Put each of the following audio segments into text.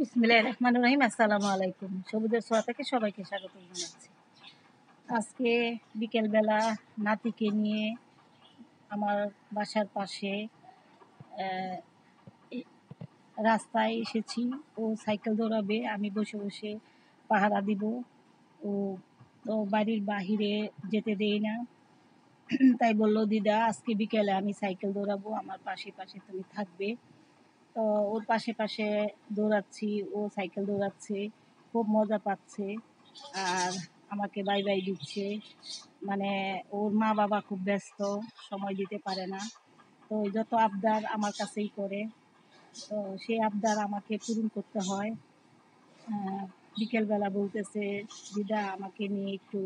বিসমিল্লাহির রহমানির রহিম। আসসালামু আলাইকুম। সবুজের ছোঁয়া থেকে সবাইকে স্বাগত জানাচ্ছি। আজকে বিকেলবেলা নাতিকে নিয়ে আমার বাসার পাশে রাস্তায় এসেছি। ও সাইকেল দৌড়াবে, আমি বসে বসে পাহারা দিব। ও তো বাড়ির বাহিরে যেতে দেই না। তাই বললো, দিদা আজকে বিকেলে আমি সাইকেল দৌড়াবো, আমার পাশে পাশে তুমি থাকবে। তো ওর পাশে পাশে দৌড়াচ্ছি, ও সাইকেল দৌড়াচ্ছে, খুব মজা পাচ্ছে আর আমাকে বাই বাই দিচ্ছে। মানে ওর মা বাবা খুব ব্যস্ত, সময় দিতে পারে না। তো যত আবদার আমার কাছেই করে, তো সেই আবদার আমাকে পূরণ করতে হয়। বিকেলবেলা বলতেছে, দিদা আমাকে নিয়ে একটু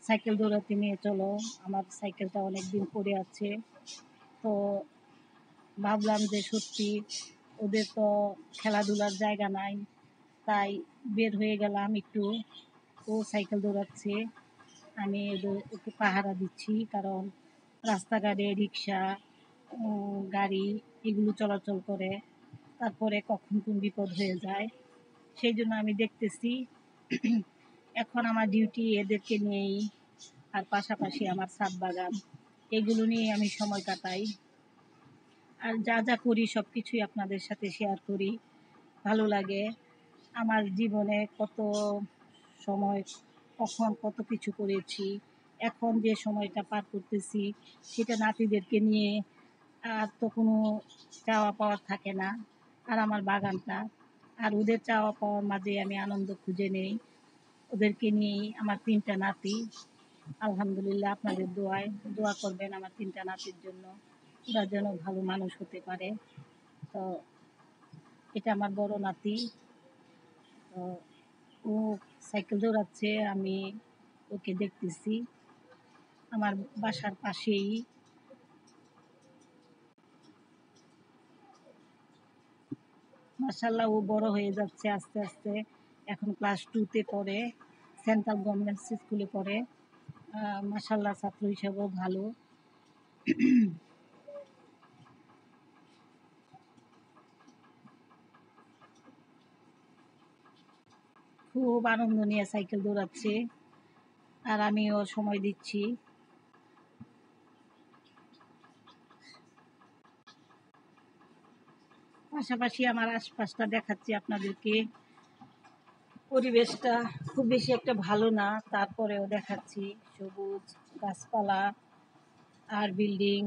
সাইকেল দৌড়াতে নিয়ে চলো, আমার সাইকেলটা অনেক দিন পড়ে আছে। তো ভাবলাম যে সত্যি ওদের তো খেলাধুলার জায়গা নাই, তাই বের হয়ে গেলাম একটু। ও সাইকেল দৌড়াচ্ছে, আমি ওকে পাহারা দিচ্ছি, কারণ রাস্তাঘাটে রিক্সা, গাড়ি এগুলো চলাচল করে, তারপরে কখন কোন বিপদ হয়ে যায়, সেই জন্য আমি দেখতেছি। এখন আমার ডিউটি এদেরকে নিয়েই, আর পাশাপাশি আমার ছাদ বাগান, এগুলো নিয়ে আমি সময় কাটাই। আর যা যা করি সব কিছুই আপনাদের সাথে শেয়ার করি, ভালো লাগে। আমার জীবনে কত সময়, কখন কত কিছু করেছি, এখন যে সময়টা পার করতেছি সেটা নাতিদেরকে নিয়ে। আর তো কোনো চাওয়া পাওয়ার থাকে না, আর আমার বাগানটা, আর ওদের চাওয়া পাওয়ার মাঝে আমি আনন্দ খুঁজে নেই। ওদেরকে নিয়েই আমার 3টা নাতি। আলহামদুলিল্লাহ, আপনাদের দোয়া করবেন আমার 3টা নাতির জন্য, ওরা যেন ভালো মানুষ হতে পারে। তো এটা আমার বড় নাতি। তো ও সাইকেল দৌড়াচ্ছে, আমি ওকে দেখতেছি আমার বাসার পাশেই। মাশাআল্লাহ, ও বড় হয়ে যাচ্ছে আস্তে আস্তে। এখন ক্লাস 2-তে পড়ে, সেন্ট্রাল গভর্নমেন্ট স্কুলে পড়ে। মাশাআল্লাহ, ছাত্র হিসাবেও ভালো। খুব আনন্দ নিয়ে সাইকেল দৌড়াচ্ছে, আর আমিও সময় দিচ্ছি। পাশাপাশি আমার আশপাশটা দেখাচ্ছি আপনাদেরকে। পরিবেশটা খুব বেশি একটা ভালো না, তারপরেও দেখাচ্ছি সবুজ গাছপালা আর বিল্ডিং।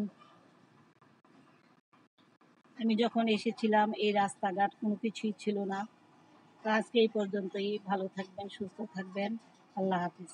আমি যখন এসেছিলাম এই রাস্তাঘাট কোনো কিছুই ছিল না। তো আজকে এই পর্যন্তই। ভালো থাকবেন, সুস্থ থাকবেন। আল্লাহ হাফিজ।